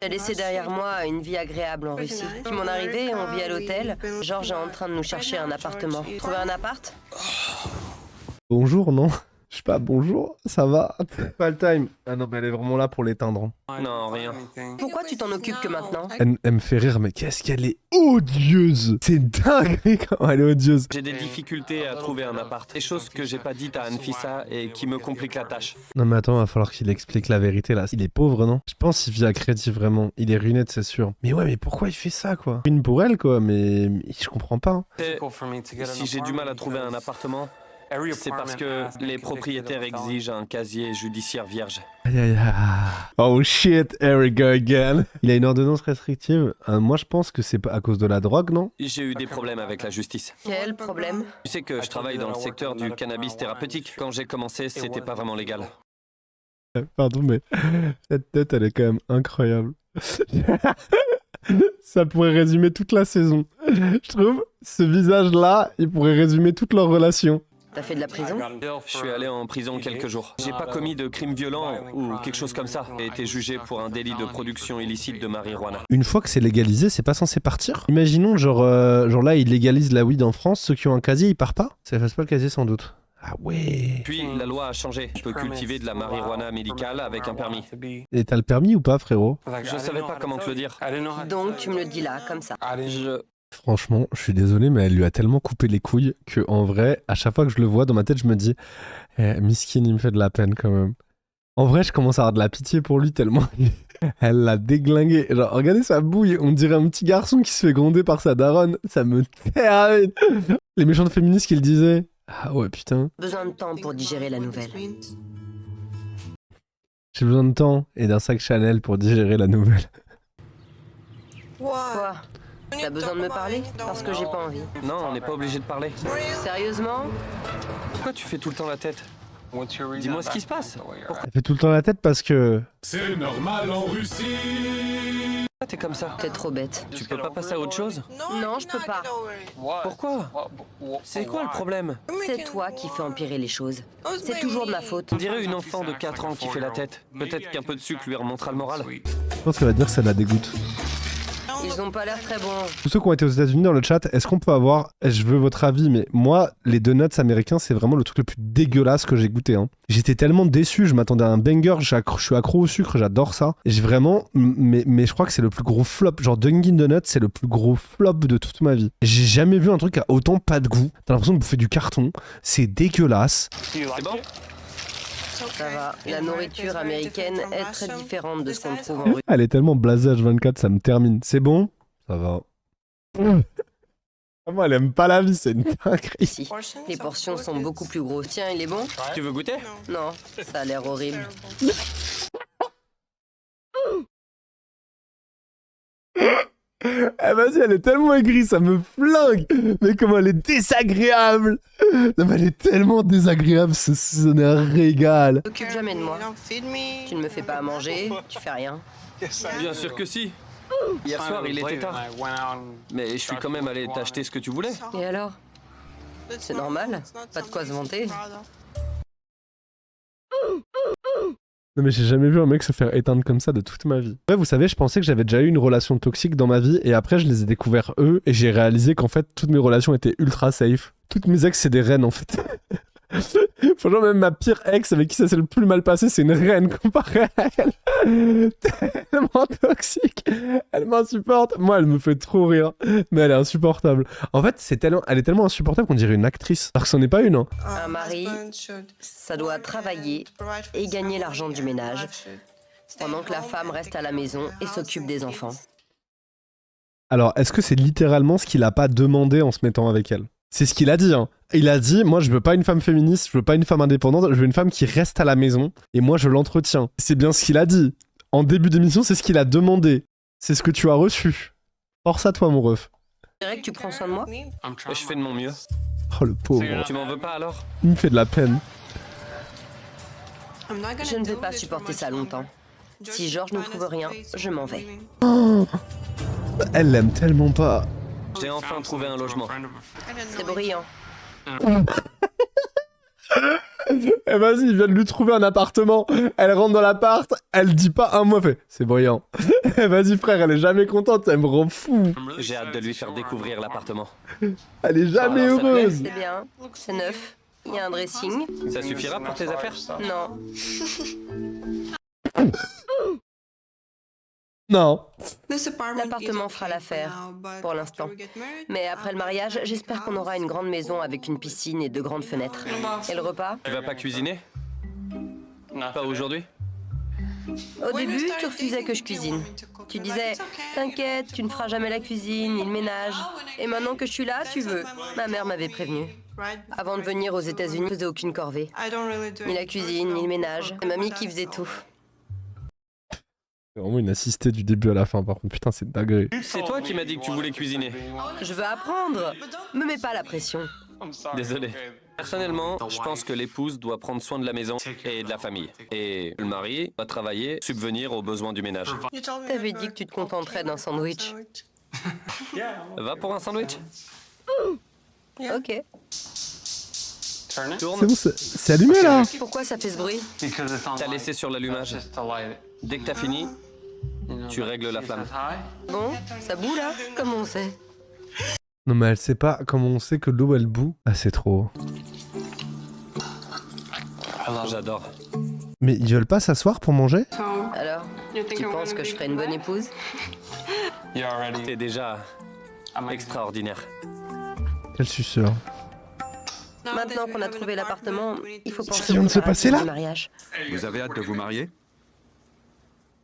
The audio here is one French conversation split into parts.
J'ai laissé derrière moi une vie agréable en Russie. Puis mon arrivée, on vit à l'hôtel. Georges est en train de nous chercher un appartement. Trouver un appart? Bonjour, non? Je sais pas, bonjour, ça va? Pas le time. Ah non, mais elle est vraiment là pour l'éteindre. Non, rien. Pourquoi tu t'en occupes que maintenant? Elle me fait rire, mais qu'est-ce qu'elle est odieuse! C'est dingue comment elle est odieuse. J'ai des difficultés à trouver un appart. Des choses que j'ai pas dites à Anfissa et qui me compliquent la tâche. Non mais attends, va falloir qu'il explique la vérité là. Il est pauvre, non? Je pense qu'il vit à crédit vraiment. Il est ruiné, c'est sûr. Mais ouais, mais pourquoi il fait ça, quoi? Une pour elle, quoi, mais je comprends pas. Si j'ai du mal à trouver un appartement, c'est parce que les propriétaires exigent un casier judiciaire vierge. Aïe aïe aïe. Oh shit, here we go again. Il a une ordonnance restrictive. Moi je pense que c'est pas à cause de la drogue, non? J'ai eu des problèmes avec la justice. Quel problème? Tu sais que je travaille dans le secteur du cannabis thérapeutique. Quand j'ai commencé, c'était pas vraiment légal. Pardon, mais cette tête, elle est quand même incroyable. Ça pourrait résumer toute la saison. Je trouve, ce visage-là, il pourrait résumer toute leur relation. T'as fait de la prison? Je suis allé en prison quelques jours. J'ai pas commis de crime violent ou quelque chose comme ça. J'ai été jugé pour un délit de production illicite de marijuana. Une fois que c'est légalisé, c'est pas censé partir? Imaginons, genre là, ils légalisent la weed en France, ceux qui ont un casier, ils partent pas? Ça efface pas le casier sans doute. Ah ouais. Puis la loi a changé. Je peux cultiver de la marijuana médicale avec un permis. Et t'as le permis ou pas, frérot? Je savais pas comment te le dire. Donc tu me le dis là, comme ça. Franchement, je suis désolé, mais elle lui a tellement coupé les couilles que, en vrai, à chaque fois que je le vois dans ma tête, je me dis, Miskin, il me fait de la peine quand même. En vrai, je commence à avoir de la pitié pour lui tellement elle l'a déglingué. Genre, regardez sa bouille, on dirait un petit garçon qui se fait gronder par sa daronne. Ça me termine. Les méchantes féministes qui le disaient. Ah ouais, putain. Besoin de temps pour digérer la nouvelle. J'ai besoin de temps et d'un sac Chanel pour digérer la nouvelle. Quoi? T'as besoin de me parler? Parce que j'ai pas envie. Non, on n'est pas obligé de parler. Sérieusement? Pourquoi tu fais tout le temps la tête? Dis-moi ce qui se passe. Pourquoi Elle fait tout le temps la tête parce que... C'est normal en Russie. t'es comme ça? T'es trop bête. Tu peux pas passer à autre chose? Non, je peux pas. Pourquoi? C'est quoi le problème? C'est toi qui fais empirer les choses. C'est toujours de ma faute. On dirait une enfant de 4 ans qui fait la tête. Peut-être qu'un peu de sucre lui remontera le moral. Je pense qu'elle va dire que ça la dégoûte. Ils ont pas l'air très bons. Tous ceux qui ont été aux États-Unis dans le chat, est-ce qu'on peut avoir, je veux votre avis, mais moi, les donuts américains, c'est vraiment le truc le plus dégueulasse que j'ai goûté. Hein. J'étais tellement déçu, je m'attendais à un banger, je suis accro au sucre, j'adore ça. J'ai vraiment, mais je crois que c'est le plus gros flop. Genre Dunkin' Donuts, c'est le plus gros flop de toute ma vie. J'ai jamais vu un truc à autant pas de goût. T'as l'impression de bouffer du carton, c'est dégueulasse. C'est bon? Ça va. La nourriture américaine est très différente de ce qu'on trouve en Russie. Elle est tellement blasée H24, ça me termine. C'est bon? Ça va. Moi, elle aime pas la vie, c'est une dinguerie. Les portions sont beaucoup plus grosses. Tiens, il est bon? Tu veux goûter? Non, ça a l'air horrible. Eh vas-y, elle est tellement aigrie, ça me flingue. Mais comment elle est désagréable. Non mais elle est tellement désagréable, ce n'est un régal. T'occupe jamais de moi. Tu ne me fais pas à manger, tu fais rien. Bien sûr que si. Hier soir, il était tard. Mais je suis quand même allé t'acheter ce que tu voulais. Et alors? C'est normal, pas de quoi se vanter. Non mais j'ai jamais vu un mec se faire éteindre comme ça de toute ma vie. Ouais, vous savez, je pensais que j'avais déjà eu une relation toxique dans ma vie et après je les ai découverts eux et j'ai réalisé qu'en fait toutes mes relations étaient ultra safe. Toutes mes ex c'est des reines en fait. Franchement même ma pire ex avec qui ça s'est le plus mal passé c'est une reine comparée à elle. Tellement toxique. Elle m'insupporte. Moi elle me fait trop rire. Mais elle est insupportable. En fait elle est tellement insupportable qu'on dirait une actrice. Alors que c'en est pas une hein. Un mari, ça doit travailler et gagner l'argent du ménage, pendant que la femme reste à la maison et s'occupe des enfants. Alors est-ce que c'est littéralement ce qu'il a pas demandé en se mettant avec elle? C'est ce qu'il a dit, hein. Il a dit, moi je veux pas une femme féministe, je veux pas une femme indépendante, je veux une femme qui reste à la maison, et moi je l'entretiens. C'est bien ce qu'il a dit. En début d'émission, c'est ce qu'il a demandé. C'est ce que tu as reçu. Force à toi, mon ref. Tu dirais que tu prends soin de moi? Je fais de mon mieux. Oh le pauvre. Tu m'en veux pas alors? Il me fait de la peine. Je ne vais pas supporter ça longtemps. Si Georges ne trouve rien, je m'en vais. Oh, elle l'aime tellement pas. J'ai enfin trouvé un logement. C'est brillant. Eh vas-y, il vient de lui trouver un appartement. Elle rentre dans l'appart, elle dit pas un mot, elle fait c'est brillant. Eh vas-y frère, elle est jamais contente, elle me rend fou. J'ai hâte de lui faire découvrir l'appartement. Elle est jamais Alors, ça te plaît? heureuse. C'est bien, c'est neuf. Il y a un dressing. Ça suffira pour tes affaires? Non. Non. L'appartement fera l'affaire, pour l'instant. Mais après le mariage, j'espère qu'on aura une grande maison avec une piscine et de grandes fenêtres. Et le repas? Tu vas pas cuisiner? Pas aujourd'hui? Au début, tu refusais que je cuisine. Tu disais, t'inquiète, tu ne feras jamais la cuisine, ni le ménage. Et maintenant que je suis là, tu veux. Ma mère m'avait prévenu. Avant de venir aux États-Unis, je faisais aucune corvée. Ni la cuisine, ni le ménage. C'est mamie qui faisait tout. C'est vraiment une assistée du début à la fin, par contre. Putain, c'est dingue. C'est toi qui m'as dit que tu voulais cuisiner. Je veux apprendre. Me mets pas la pression. Désolé. Personnellement, je pense que l'épouse doit prendre soin de la maison et de la famille. Et le mari va travailler, subvenir aux besoins du ménage. T'avais dit que tu te contenterais d'un sandwich. Va pour un sandwich? Ok. Tourne. C'est bon, c'est allumé là. Pourquoi ça fait ce bruit? T'as laissé sur l'allumage. Dès que t'as fini, tu règles la flamme. Bon, ça bout là? Comment on sait? Non mais elle sait pas comment on sait que l'eau elle bout. Ah c'est trop. J'adore. Mais ils veulent pas s'asseoir pour manger? Alors, tu penses que je ferais une bonne épouse? T'es déjà extraordinaire. Quel suceur. Maintenant qu'on a trouvé l'appartement, il faut penser qui vient de se passer là? au mariage. Vous avez hâte de vous marier?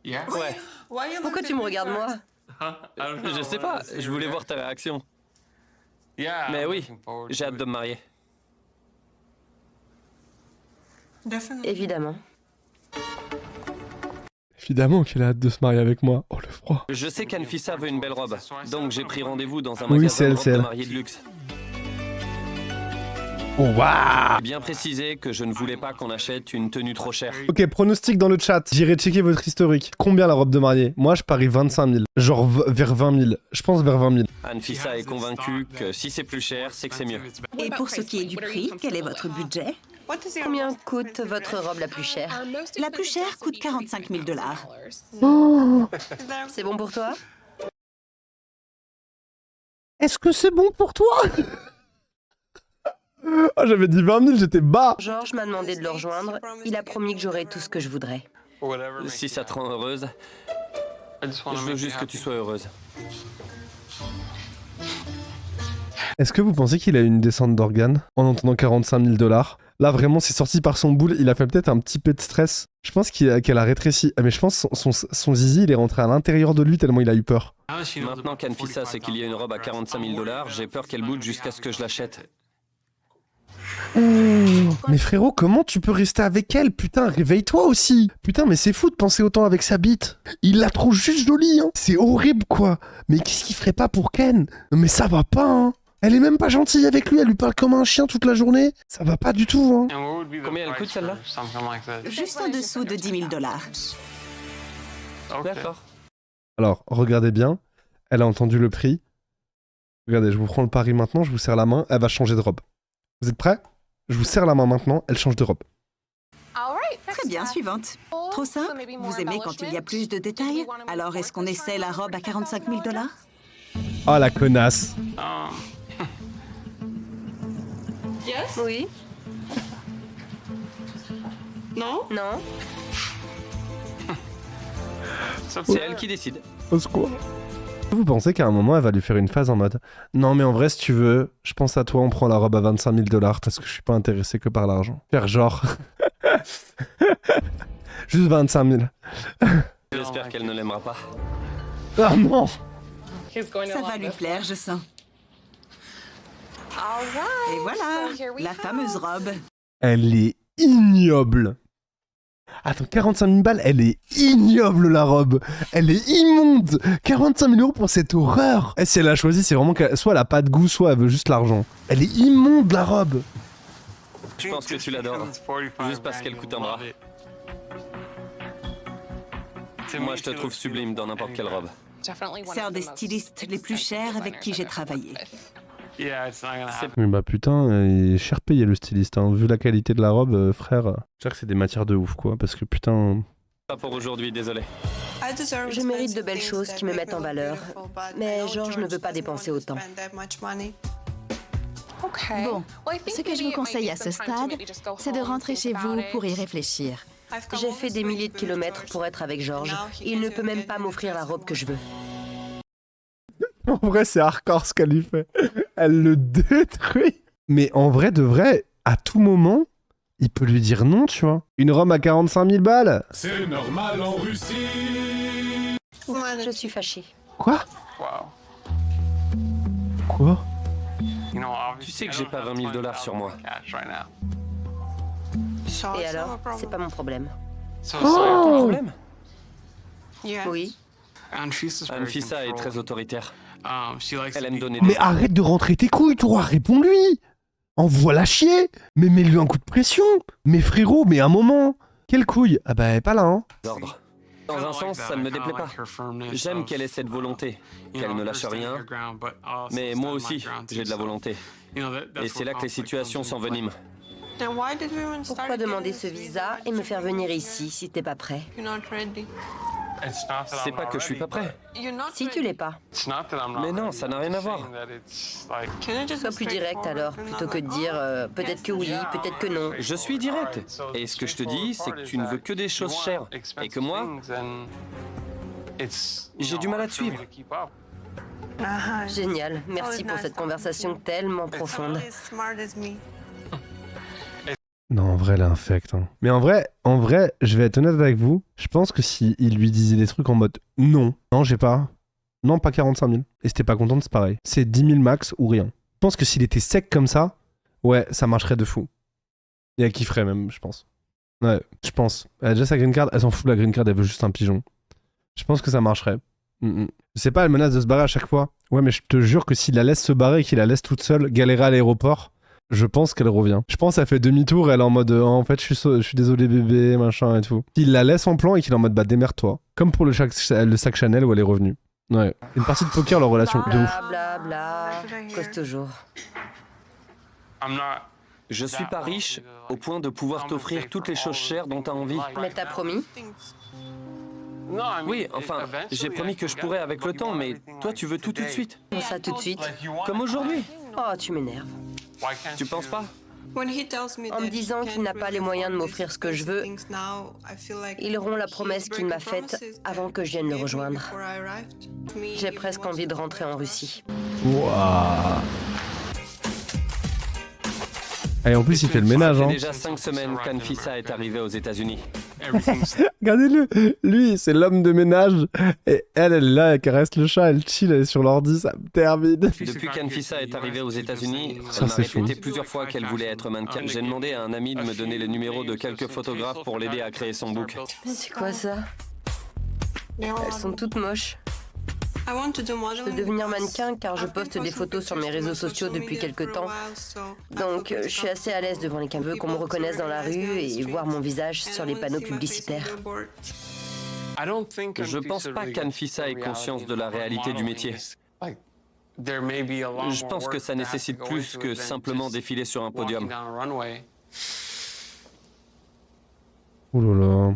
Ouais. Pourquoi tu me regardes moi? Je sais pas, je voulais voir ta réaction. Mais oui, j'ai hâte de me marier. Évidemment. Évidemment qu'elle a hâte de se marier avec moi. Oh le froid. Je sais qu'Anfissa veut une belle robe, donc j'ai pris rendez-vous dans un Oui, magasin c'est elle, de c'est robes de elle. mariée de luxe. Oh waouh. J'ai bien précisé que je ne voulais pas qu'on achète une tenue trop chère. Ok, pronostic dans le chat. J'irai checker votre historique. Combien la robe de mariée? Moi je parie 25 000. Genre vers 20 000. Je pense vers 20 000. Anfissa est convaincue que si c'est plus cher, c'est que c'est mieux. Et pour ce qui est du prix, quel est votre budget? Combien coûte votre robe la plus chère? La plus chère coûte 45 000 $. C'est bon pour toi? Est-ce que c'est bon pour toi? Oh, j'avais dit 20 000, j'étais bas. Georges m'a demandé de le rejoindre. Il a promis que j'aurais tout ce que je voudrais. Si ça te rend heureuse, je veux juste que tu sois heureuse. Est-ce que vous pensez qu'il a eu une descente d'organes en entendant 45 000 $? Là, vraiment, c'est sorti par son boule. Il a fait peut-être un petit peu de stress. Je pense qu'elle a rétréci. Ah, mais je pense que son zizi, il est rentré à l'intérieur de lui tellement il a eu peur. Maintenant qu'Anfissa sait qu'il y a une robe à 45 000 $, j'ai peur qu'elle boude jusqu'à ce que je l'achète. Mais frérot, comment tu peux rester avec elle? Putain, réveille-toi aussi. Putain, mais c'est fou de penser autant avec sa bite. Il la trouve juste jolie, hein. C'est horrible, quoi. Mais qu'est-ce qu'il ferait pas pour Ken? Non, mais ça va pas, hein. Elle est même pas gentille avec lui, elle lui parle comme un chien toute la journée. Ça va pas du tout, hein. Combien elle coûte celle-là? Juste en dessous de 10 000 $. D'accord. Alors, regardez bien. Elle a entendu le prix. Regardez, je vous prends le pari maintenant, je vous serre la main, elle va changer de robe. Vous êtes prêts? Je vous serre la main maintenant, elle change de robe. Très bien, suivante. Trop simple? Vous aimez quand il y a plus de détails? Alors est-ce qu'on essaie la robe à 45 000 $? Oh la connasse. Oui? Non? C'est elle qui décide. Au secours. Vous pensez qu'à un moment, elle va lui faire une phase en mode non, mais en vrai, si tu veux, je pense à toi, on prend la robe à 25 000 $ parce que je suis pas intéressé que par l'argent. Faire genre. Juste 25 000. J'espère qu'elle ne l'aimera pas. Ah non! Ça va lui plaire, je sens. Et voilà, la fameuse robe. Elle est ignoble. Attends, 45 000 balles, elle est ignoble la robe. Elle est immonde. 45 000 € pour cette horreur. Et si elle a choisi, c'est vraiment que soit elle a pas de goût, soit elle veut juste l'argent. Elle est immonde la robe. Je pense que tu l'adores, juste parce qu'elle coûte un bras. Moi, je te trouve sublime dans n'importe quelle robe. C'est un des stylistes les plus chers avec qui j'ai travaillé. Oui, bah putain, il est cher payé le styliste, hein. Vu la qualité de la robe, frère. J'espère que c'est des matières de ouf, quoi, parce que putain... Pas pour aujourd'hui, désolé. Je mérite de belles choses qui me mettent en valeur, mais George ne veut pas dépenser autant. Bon, ce que je vous conseille à ce stade, c'est de rentrer chez vous pour y réfléchir. J'ai fait des milliers de kilomètres pour être avec George. Il ne peut même pas m'offrir la robe que je veux. En vrai, c'est hardcore ce qu'elle lui fait. Elle le détruit. Mais en vrai, de vrai, à tout moment, il peut lui dire non, tu vois. Une robe à 45 000 balles. C'est normal en Russie. Je suis fâchée. Quoi? Quoi? Tu sais que j'ai pas 20 000 $ sur moi. Et alors, c'est pas mon problème. Ton Oh! problème? Oui. Anfissa est très autoritaire. Elle aime donner Mais des... arrête de rentrer tes couilles, toi, réponds-lui. Envoie-la chier. Mais mets-lui un coup de pression. Mais frérot, mais un moment. Quelle couille? Ah bah, elle est pas là, hein. ordres. Dans un sens, ça ne me déplaît pas. J'aime qu'elle ait cette volonté, qu'elle ne lâche rien. Mais moi aussi, j'ai de la volonté. Et c'est là que les situations s'enveniment. Pourquoi demander ce visa et me faire venir ici si t'es pas prêt? C'est pas que je suis pas prêt. Si tu l'es pas. Mais non, ça n'a rien à voir. Sois plus direct alors, plutôt que de dire peut-être que oui, peut-être que non. Je suis direct. Et ce que je te dis, c'est que tu ne veux que des choses chères. Et que moi, j'ai du mal à te suivre. Génial, merci pour cette conversation tellement profonde. Non, en vrai, elle est infecte. Hein. Mais en vrai, je vais être honnête avec vous. Je pense que si il lui disait des trucs en mode non, j'ai pas. Non, pas 45 000. Et si t'es pas contente, c'est pareil. C'est 10 000 max ou rien. Je pense que s'il était sec comme ça, ouais, ça marcherait de fou. Et elle kifferait même, je pense. Ouais, je pense. Elle a déjà sa green card, elle s'en fout de la green card, elle veut juste un pigeon. Je pense que ça marcherait. Je sais pas, elle menace de se barrer à chaque fois. Ouais, mais je te jure que s'il la laisse se barrer et qu'il la laisse toute seule galérer à l'aéroport, je pense qu'elle revient. Je pense qu'elle fait demi-tour, elle est en mode en fait je suis désolé bébé, machin et tout. Il la laisse en plan et qu'il est en mode bah démerde-toi. Comme pour le sac Chanel où elle est revenue. Ouais. Une partie de poker, leur relation, de ouf. Bla bla bla, cause toujours. Je suis pas riche au point de pouvoir t'offrir toutes les choses chères dont t'as envie. Mais t'as promis? Oui, enfin, j'ai promis que je pourrais avec le temps, mais toi tu veux tout de suite. Ça tout de suite? Comme aujourd'hui. Oh, tu m'énerves. Tu penses pas? En me disant qu'il n'a pas les moyens de m'offrir ce que je veux, il rompt la promesse qu'il m'a faite avant que je vienne le rejoindre. J'ai presque envie de rentrer en Russie. Wouah. Et en plus, il fait le ménage. Ça fait Hein. déjà 5 semaines qu'Anfissa est arrivée aux États-Unis. Regardez-le. Lui, c'est l'homme de ménage. Et elle est là, elle caresse le chat, elle chill, elle est sur l'ordi, ça me termine. Depuis qu'Anfissa est arrivée aux États-Unis, Ça, elle m'a c'est fou. répété plusieurs fois qu'elle voulait être mannequin. J'ai demandé à un ami de me donner les numéros de quelques photographes pour l'aider à créer son book. Mais c'est quoi ça? Elles sont toutes moches. Je veux devenir mannequin car je poste des photos sur mes réseaux sociaux depuis quelque temps. Donc je suis assez à l'aise devant les caméras. Je veux qu'on me reconnaisse dans la rue et voir mon visage sur les panneaux publicitaires. Je pense pas qu'Anfissa ait conscience de la réalité du métier. Je pense que ça nécessite plus que simplement défiler sur un podium. Oh là là.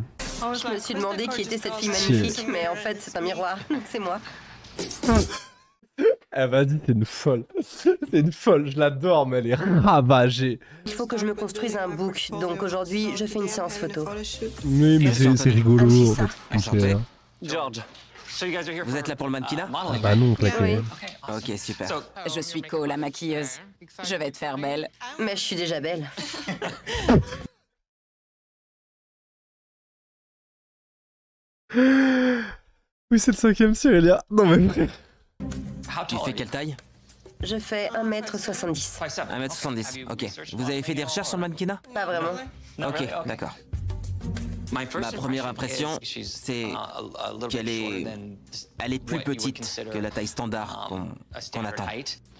Je me suis demandé qui était cette fille magnifique, mais en fait c'est un miroir, c'est moi. Elle m'a dit, c'est une folle. C'est une folle, je l'adore, mais elle est ravagée. Il faut que je me construise un book, donc aujourd'hui je fais une séance photo. Oui, mais c'est rigolo. En fait. Enchanté. George. Vous êtes là pour le mannequinat? Bah non, claqué. Oui. Ok, super. Je suis Co, la maquilleuse. Je vais te faire belle. Mais je suis déjà belle. Oui, c'est le 5ème Cyrilia. Non mais frère. Tu fais quelle taille? Je fais 1m70. 1m70, ok. Vous avez fait des recherches sur le mannequinat? Pas vraiment. Ok, d'accord. Ma première impression, c'est qu'elle est... Elle est plus petite que la taille standard qu'on attend.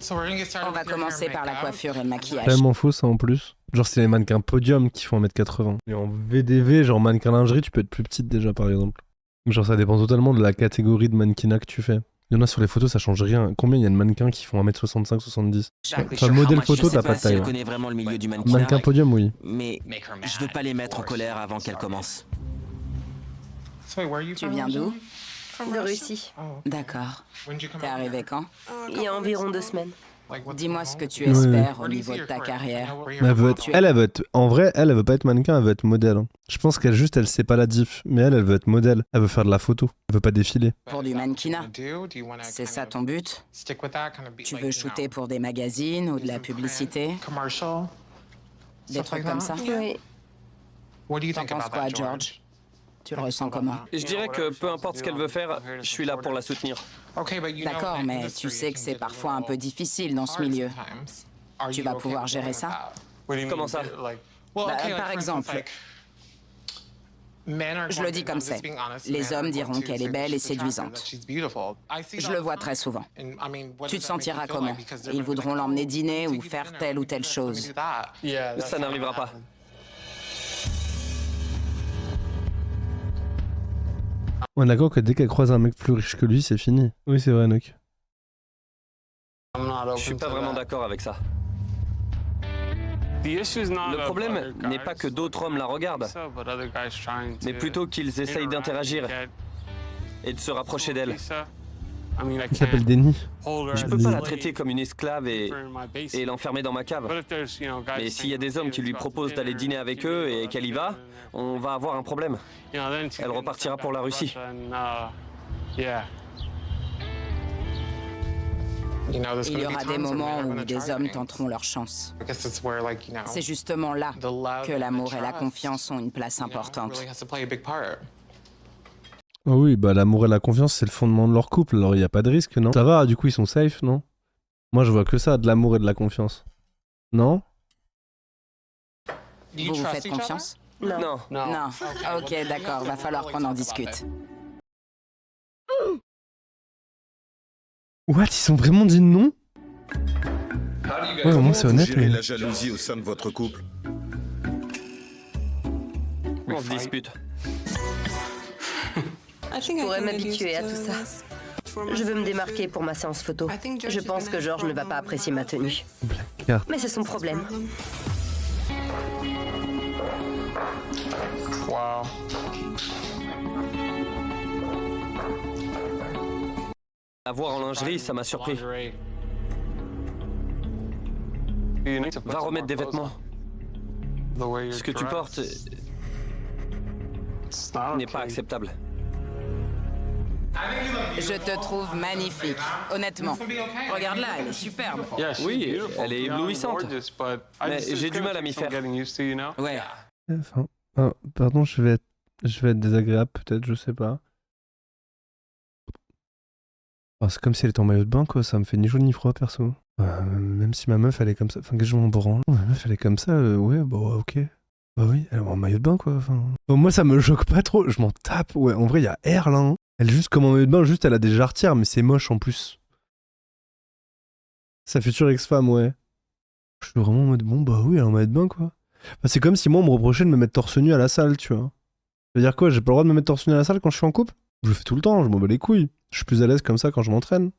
On va commencer par la coiffure et le maquillage. Tellement faux ça en plus. Genre c'est les mannequins podium qui font 1m80. Et en VDV, genre mannequin lingerie, tu peux être plus petite déjà par exemple. Genre ça dépend totalement de la catégorie de mannequinat que tu fais. Il y en a sur les photos, ça change rien. Combien il y a de mannequins qui font 1m65, 70? Enfin, Je modèle sais photo, pas t'as pas de si taille. elle Ouais. connaît vraiment le milieu du mannequinat, Mannequin podium, oui. mais je veux pas les mettre en colère avant qu'elle commence. Tu viens d'où? De Russie. D'accord. T'es arrivé quand? Il y a environ 2 semaines. Dis-moi ce que tu espères au niveau de ta carrière. Mais elle veut être... elle veut être... En vrai, elle veut pas être mannequin, elle veut être modèle. Hein. Je pense qu'elle juste, elle sait pas la diff. Mais elle veut être modèle. Elle veut faire de la photo. Elle veut pas défiler. Pour du mannequinat. C'est ça ton but? Tu veux shooter pour des magazines ou de la publicité? Des trucs comme ça? Oui. T'en penses quoi, George? Tu le ressens comment? Je dirais que peu importe ce qu'elle veut faire, je suis là pour la soutenir. D'accord, mais tu sais que c'est parfois un peu difficile dans ce milieu. Tu vas pouvoir gérer ça? Comment ça? Par exemple, je le dis comme c'est. Les hommes diront qu'elle est belle et séduisante. Je le vois très souvent. Tu te sentiras comment? Ils voudront l'emmener dîner ou faire telle ou telle chose. Ça n'arrivera pas. On est d'accord que dès qu'elle croise un mec plus riche que lui, c'est fini. Oui, c'est vrai, Noc. Je suis pas vraiment d'accord avec ça. Le problème n'est pas que d'autres hommes la regardent, mais plutôt qu'ils essayent d'interagir et de se rapprocher d'elle. Il s'appelle Denny. Je peux pas la traiter comme une esclave et l'enfermer dans ma cave. Mais s'il y a des hommes qui lui proposent d'aller dîner avec eux et qu'elle y va, on va avoir un problème. Elle repartira pour la Russie. Il y aura des moments où des hommes tenteront leur chance. C'est justement là que l'amour et la confiance ont une place importante. Oh oui, bah l'amour et la confiance, c'est le fondement de leur couple, alors il n'y a pas de risque, non? Ça va, du coup ils sont safe, non? Moi je vois que ça, de l'amour et de la confiance. Non? Vous vous faites confiance? Non. Non. Ok, d'accord, va falloir qu'on en discute. What? Ils sont vraiment dit non? Ouais, au moins c'est honnête, mais... la jalousie au sein de votre couple? On se dispute. Je pourrais m'habituer à tout ça. Je veux me démarquer pour ma séance photo. Je pense que George ne va pas apprécier ma tenue. Carte. Mais c'est son problème. La voir en lingerie, ça m'a surpris. Va remettre des vêtements. Ce que tu portes n'est pas acceptable. Je te trouve magnifique, honnêtement. Regarde-la, elle est superbe. Oui, elle est éblouissante. Mais j'ai du mal à m'y faire. Ouais. Enfin, pardon, je vais être désagréable peut-être, je sais pas. Oh, c'est comme si elle était en maillot de bain, quoi, ça me fait ni chaud ni froid, perso. Même si ma meuf, elle est comme ça, enfin, que je m'en branle. Ma meuf, elle est comme ça, ouais, bon, ok. Bah oui, elle est en maillot de bain, quoi, enfin... Bon, moi, ça me choque pas trop, je m'en tape, ouais, en vrai, il y a R, là, hein. Elle est juste comme en maillot de bain, juste, elle a des jarretières, mais c'est moche, en plus. Sa future ex-femme, ouais. Je suis vraiment en mode, bon, bah oui, elle est en maillot de bain, quoi. Bah, c'est comme si moi, on me reprochait de me mettre torse nu à la salle, tu vois. Ça veut dire quoi, j'ai pas le droit de me mettre torse nu à la salle quand je suis en couple? Je le fais tout le temps, je m'en bats les couilles. Je suis plus à l'aise comme ça quand je m'entraîne.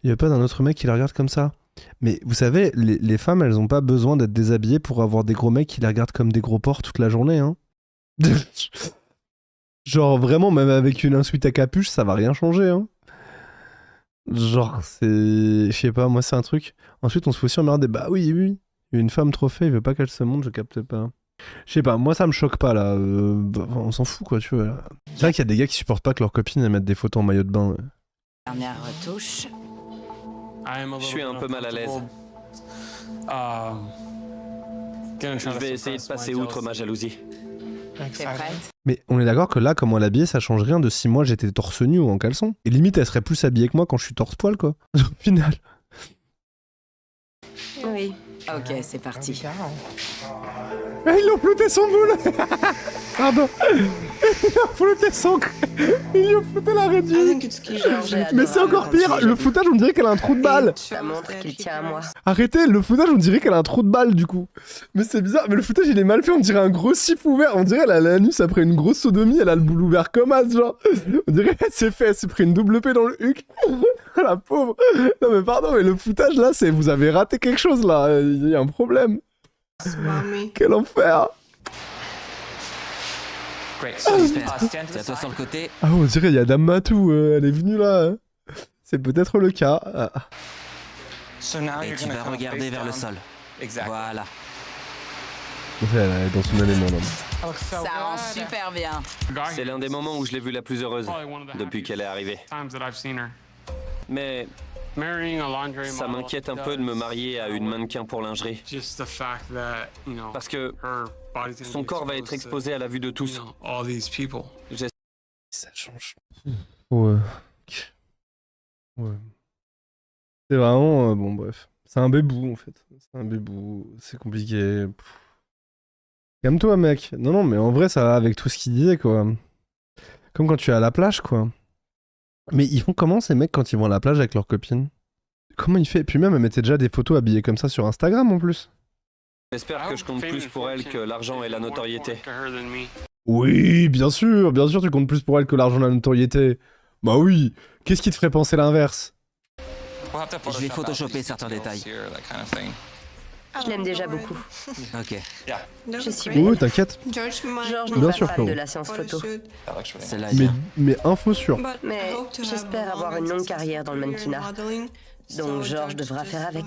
Il y a pas d'un autre mec qui la regarde comme ça. Mais vous savez, les femmes, elles ont pas besoin d'être déshabillées pour avoir des gros mecs qui les regardent comme des gros porcs toute la journée, hein. Genre, vraiment, même avec une insuite à capuche, ça va rien changer, hein. Genre, c'est... Je sais pas, moi, c'est un truc. Ensuite, on se fait aussi emmerder. Bah oui, oui. Une femme trophée, il veut pas qu'elle se monte, je capte pas. Je sais pas, moi ça me choque pas là, on s'en fout quoi, tu vois. C'est vrai qu'il y a des gars qui supportent pas que leurs copines mettent des photos en maillot de bain. Ouais. Dernière retouche. Je suis un peu mal à l'aise. Je vais essayer de passer outre ma jalousie. T'es prête? Mais on est d'accord que là, comment l'habiller, ça change rien de si moi j'étais torse nu ou en caleçon. Et limite, elle serait plus habillée que moi quand je suis torse poil quoi. Au final. Oui. Ok, c'est parti. Ils l'ont flouté son boule. Pardon. Il a flouté son il lui a flouté la réduite. Mais c'est encore pire, le floutage on dirait qu'elle a un trou de balle. Ça montre qu'il tient à moi. Arrêtez, le floutage on dirait qu'elle a un trou de balle du coup. Mais c'est bizarre, mais le floutage il est mal fait, on dirait un gros sif ouvert. On dirait elle a l'anus après une grosse sodomie, elle a le boule ouvert comme as genre. On dirait elle s'est pris une double paix dans le huc. La pauvre. Non mais pardon, mais le floutage là, c'est vous avez raté quelque chose là, il y a un problème. Quel enfer. Super. C'est à toi sur le côté. Ah, on dirait il y a Dame Matou, elle est venue là. Hein. C'est peut-être le cas. Ah. Et tu vas regarder vers le sol. Voilà. Elle est dans son élément là. Ça rend super bien. C'est l'un des moments où je l'ai vue la plus heureuse depuis qu'elle est arrivée. Mais ça m'inquiète un peu de me marier à une mannequin pour lingerie. Parce que son corps va être exposé à la vue de tous. Ça change. Ouais. Ouais. C'est vraiment... bon bref. C'est un bébou en fait. C'est un bébou. C'est compliqué. Calme-toi mec. Non mais en vrai ça va avec tout ce qu'il disait quoi. Comme quand tu es à la plage quoi. Mais ils font comment ces mecs quand ils vont à la plage avec leurs copines? Comment il fait? Puis même elle mettait déjà des photos habillées comme ça sur Instagram en plus. J'espère que je compte plus pour elle que l'argent et la notoriété. Oui, bien sûr tu comptes plus pour elle que l'argent et la notoriété. Bah oui, qu'est-ce qui te ferait penser l'inverse? Je vais photoshopper certains détails. Je l'aime déjà beaucoup. Ok. Je suis Oui, belle. t'inquiète. Georges Bien n'est pas sûr, fan frérot. de la science photo. Celle-là est bien. Mais info sûre. Mais j'espère avoir une longue carrière dans le mannequinat. Donc Georges devra faire avec.